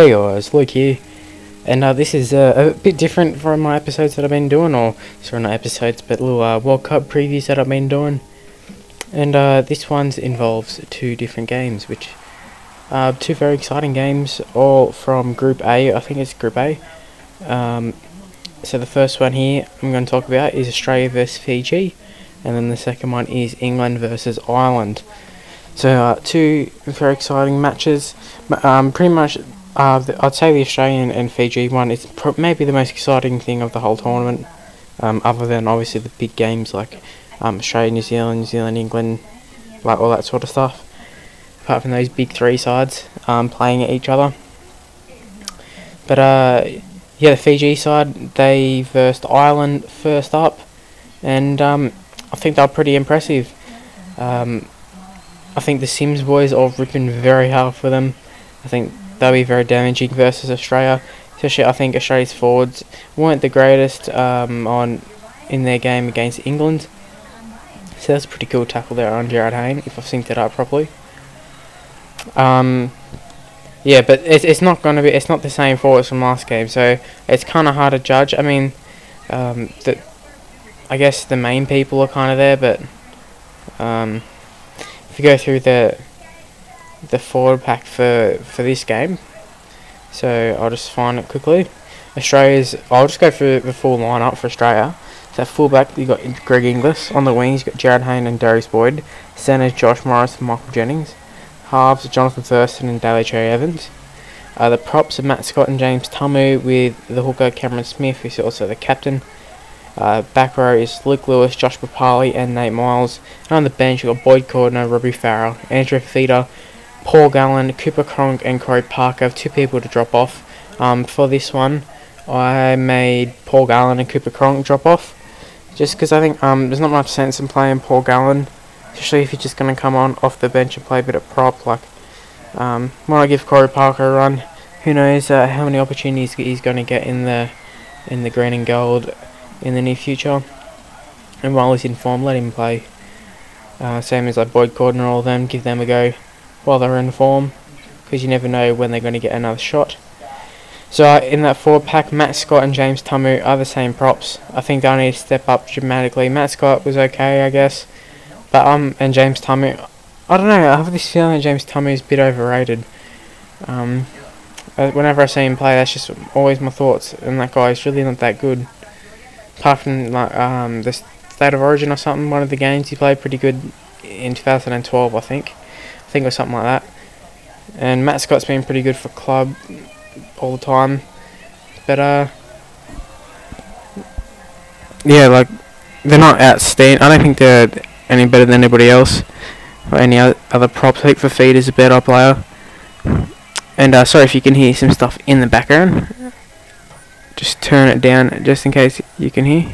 Hey guys, Luke here, and this is a bit different from my episodes that I've been doing, or sorry, not episodes, but little World Cup previews that I've been doing. And this one involves two different games, which two very exciting games, all from Group A. I think it's Group A. So the first one here I'm going to talk about is Australia versus Fiji, and then the second one is England versus Ireland. So two very exciting matches. Pretty much, I'd say the Australian and Fiji one is maybe the most exciting thing of the whole tournament, other than obviously the big games like Australia, New Zealand, England, like all that sort of stuff. Apart from those big three sides playing at each other. But yeah, the Fiji side, they versed Ireland first up, and I think they're pretty impressive. I think the Sims boys are ripping very hard for them. I think they'll be very damaging versus Australia. Especially, I think Australia's forwards weren't the greatest in their game against England. So that's a pretty cool tackle there on Gerard Hayne, if I've synced it up properly. Yeah, but it's not going to be. It's not the same forwards from last game, so it's kind of hard to judge. I mean, I guess the main people are kind of there, but if you go through the forward pack for this game, so I'll just find it quickly. I'll just go through the full lineup for Australia. So fullback, you got Greg Inglis. On the wings, you got Gerard Hayne and Darius Boyd. Centers, Josh Morris and Michael Jennings. Halves, Jonathan Thurston and Daly Cherry Evans. The props are Matt Scott and James Tamu, with the hooker Cameron Smith, who's also the captain. Back row is Luke Lewis, Josh Papali and Nate Miles. And on the bench, you've got Boyd Cordner, Robbie Farrell, Andrew Feeder, Paul Gallen, Cooper Cronk and Corey Parker. I have two people to drop off. For this one, I made Paul Gallen and Cooper Cronk drop off, just because I think there's not much sense in playing Paul Gallen, especially if you're just going to come on off the bench and play a bit of prop. Like, when I give Corey Parker a run, who knows how many opportunities he's going to get in the green and gold in the near future. And while he's in form, let him play. Same as like Boyd Cordner and all of them, give them a go while they're in form, because you never know when they're going to get another shot. So in that forward pack, Matt Scott and James Tamu are the same props. I think they'll need to step up dramatically. Matt Scott was okay, I guess, but and James Tamu, I don't know. I have this feeling that James Tamu is a bit overrated. Whenever I see him play, that's just always my thoughts. And that guy is really not that good. Apart from like the State of Origin or something, one of the games he played pretty good in 2012, I think it was something like that. And Matt Scott's been pretty good for club all the time, but yeah, like, they're not outstanding. I don't think they're any better than anybody else or any other props. I think for Feeder's a better player. And sorry if you can hear some stuff in the background. Just turn it down just in case you can hear.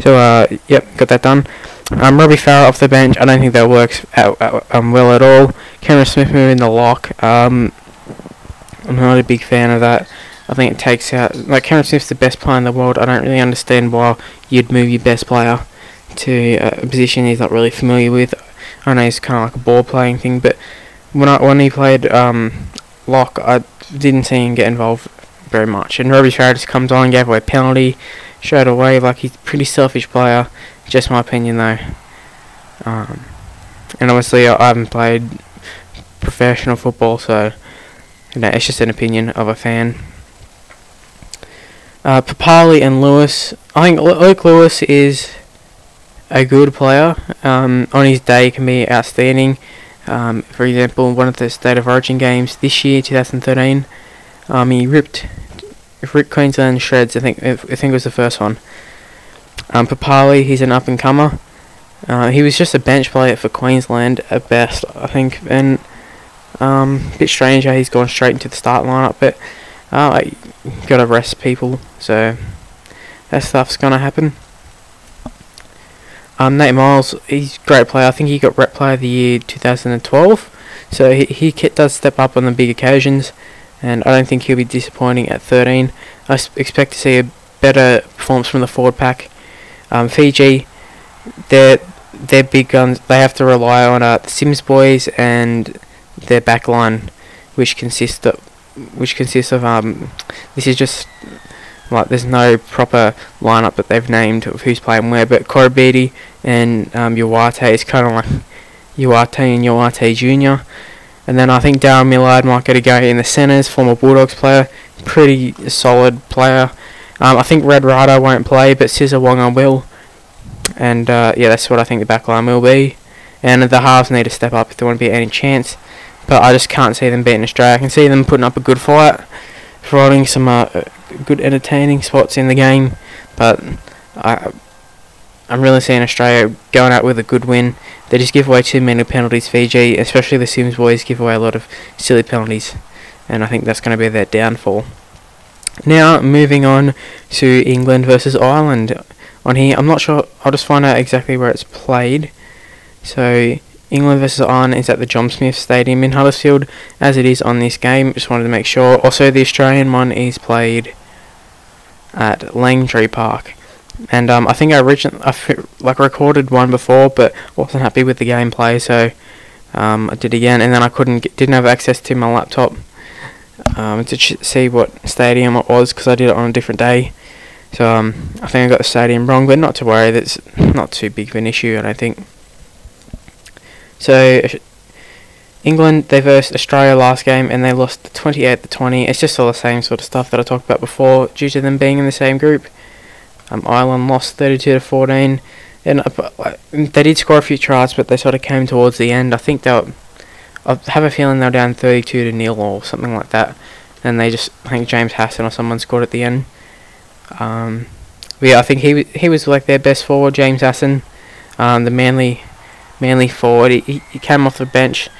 So yep, got that done. Robbie Farrell off the bench. I don't think that works well at all. Cameron Smith moving the lock. I'm not a big fan of that. I think it takes out, like, Cameron Smith's the best player in the world. I don't really understand why you'd move your best player to a position he's not really familiar with. I know it's kind of like a ball playing thing, but when he played lock, I didn't see him get involved very much. And Robbie Farrell just comes on, gave away a penalty straight away. Like, he's a pretty selfish player. Just my opinion, though. And obviously, I haven't played professional football, so you know, it's just an opinion of a fan. Papali and Lewis. I think Luke Lewis is a good player. On his day, he can be outstanding. For example, one of the State of Origin games this year, 2013, he ripped Queensland shreds. I think it was the first one. Papali, he's an up-and-comer. He was just a bench player for Queensland at best, I think, and a bit strange how he's gone straight into the start lineup, but got to rest people, so that stuff's going to happen. Nate Miles, he's a great player. I think he got Rep Player of the Year 2012, so he does step up on the big occasions, and I don't think he'll be disappointing at 13. I expect to see a better performance from the forward pack. Fiji, they're their big guns, they have to rely on the Sims boys and their back line, which consists of this is just like there's no proper lineup that they've named of who's playing where, but Korobidi and Uwate is kind of like Uwate and Uwate Jr. And then I think Darren Millard might get a go in the centres, former Bulldogs player, pretty solid player. I think Red Rider won't play, but Scissor Wonga will. And yeah, that's what I think the back line will be. And the halves need to step up if they want to be any chance. But I just can't see them beating Australia. I can see them putting up a good fight, providing some good entertaining spots in the game. But I'm really seeing Australia going out with a good win. They just give away too many penalties, Fiji, especially the Sims boys give away a lot of silly penalties. And I think that's going to be their downfall. Now, moving on to England versus Ireland. On here, I'm not sure, I'll just find out exactly where it's played. So, England versus Ireland is at the John Smith Stadium in Huddersfield, as it is on this game. Just wanted to make sure. Also, the Australian one is played at Langtree Park. And I think I recorded one before, but wasn't happy with the gameplay, so I did again, and then I didn't have access to my laptop to see what stadium it was, because I did it on a different day. So I think I got the stadium wrong, but not to worry, that's not too big of an issue, I don't think. So England, they versed Australia last game and they lost 28-20. It's just all the same sort of stuff that I talked about before, due to them being in the same group. Ireland lost 32-14, and they did score a few tries, but they sort of came towards the end. I have a feeling they were down 32-0 or something like that, and I think James Hassan or someone scored at the end. Yeah, I think he was like their best forward, James Hassan, the Manly forward. He came off the bench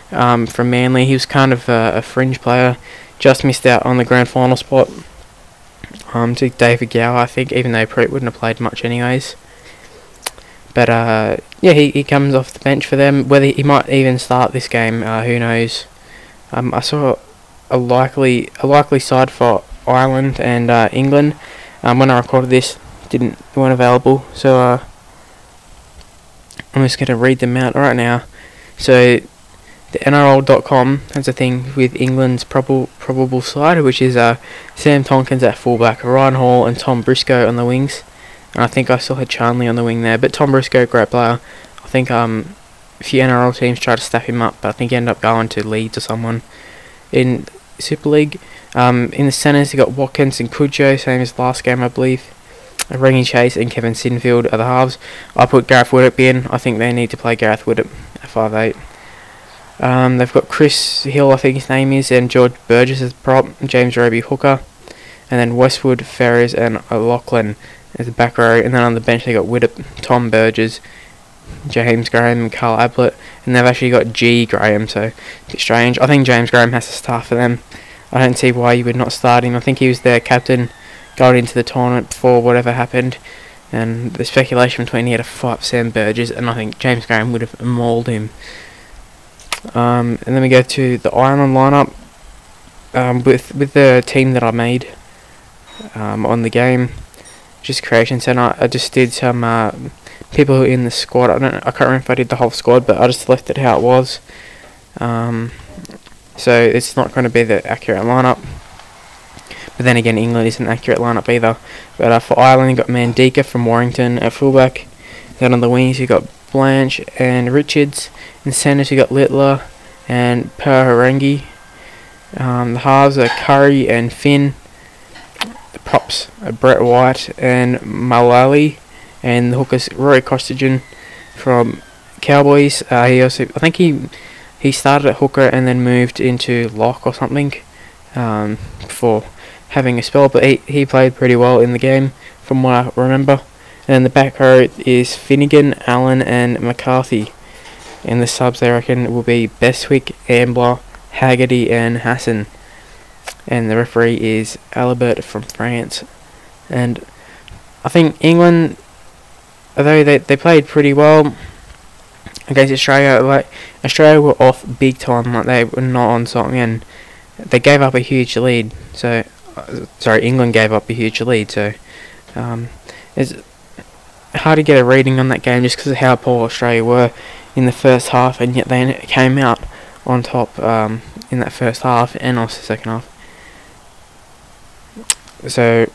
from Manly. He was kind of a fringe player, just missed out on the grand final spot to David Gower, I think, even though Preet wouldn't have played much anyways. But yeah, he comes off the bench for them. Whether he might even start this game, who knows? I saw a likely side for Ireland and England. When I recorded this, weren't available, so I'm just going to read them out right now. So the NRL.com has a thing with England's probable side, which is Sam Tompkins at fullback, Ryan Hall and Tom Briscoe on the wings. And I think I still had Charnley on the wing there, but Tom Briscoe, great player. I think a few NRL teams tried to staff him up, but I think he ended up going to Leeds or someone in Super League. In the centres, you got Watkins and Cujo, same as last game, I believe. Rangy Chase and Kevin Sinfield are the halves. I put Gareth Widdop in. I think they need to play Gareth Widdop at 5'8". They've got Chris Hill, I think his name is, and George Burgess as prop, James Roby hooker, and then Westwood, Ferris and O'Loughlin as the back row, and then on the bench they got Widdop, Tom Burgess, James Graham and Carl Ablett, and they've actually got G Graham, so a bit strange. I think James Graham has to start for them. I don't see why you would not start him. I think he was their captain going into the tournament before whatever happened, and the speculation between he had a fight Sam Burgess, and I think James Graham would have mauled him. And then we go to the Ireland lineup with the team that I made on the game, just Creation Centre. I just did some people who are in the squad. I can't remember if I did the whole squad, but I just left it how it was. So it's not going to be the accurate lineup. But then again, England isn't an accurate lineup either. But for Ireland, you got Mandika from Warrington at fullback. Then on the wings, you got Blanche and Richards. In centres, you got Littler and Paharangi. The halves are Curry and Finn. The props are Brett White and Malali. And the hookers, Rory Costigan from Cowboys. I think he started at hooker and then moved into lock or something before having a spell, but he played pretty well in the game from what I remember. And then the back row is Finnegan, Allen and McCarthy. And the subs, they reckon, will be Bestwick, Ambler, Haggerty and Hassan. And the referee is Alibert from France. And I think England, although they played pretty well against Australia, like Australia were off big time, like they were not on something, and they gave up a huge lead. So England gave up a huge lead. So hard to get a reading on that game just because of how poor Australia were in the first half, and yet they came out on top in that first half and also second half. So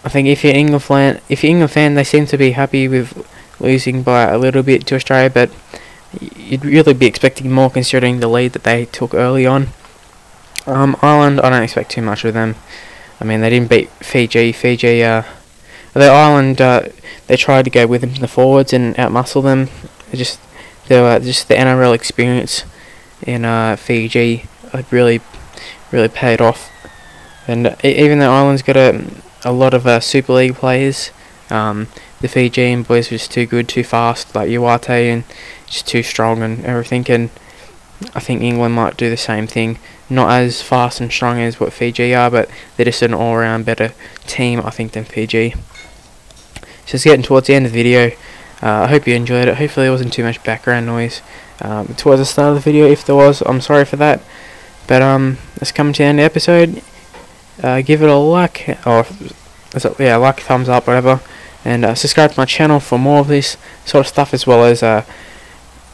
I think if you're England fan, they seem to be happy with losing by a little bit to Australia, but you'd really be expecting more considering the lead that they took early on. Ireland, I don't expect too much of them. I mean, they didn't beat Fiji. The Ireland, they tried to go with them to the forwards and outmuscle them. Just the NRL experience in Fiji really paid off. And even though Ireland's got a lot of Super League players, the Fijian boys were just too good, too fast, like Uwate, and just too strong and everything. And I think England might do the same thing. Not as fast and strong as what Fiji are, but they're just an all-round better team, I think, than Fiji. So it's getting towards the end of the video. I hope you enjoyed it. Hopefully there wasn't too much background noise towards the start of the video. If there was, I'm sorry for that. But let's come to the end of the episode. Give it a like, or like, thumbs up, whatever. And subscribe to my channel for more of this sort of stuff, as well as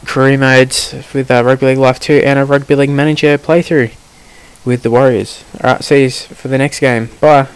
career modes with Rugby League Live 2 and a Rugby League Manager playthrough with the Warriors. Alright, see you for the next game. Bye.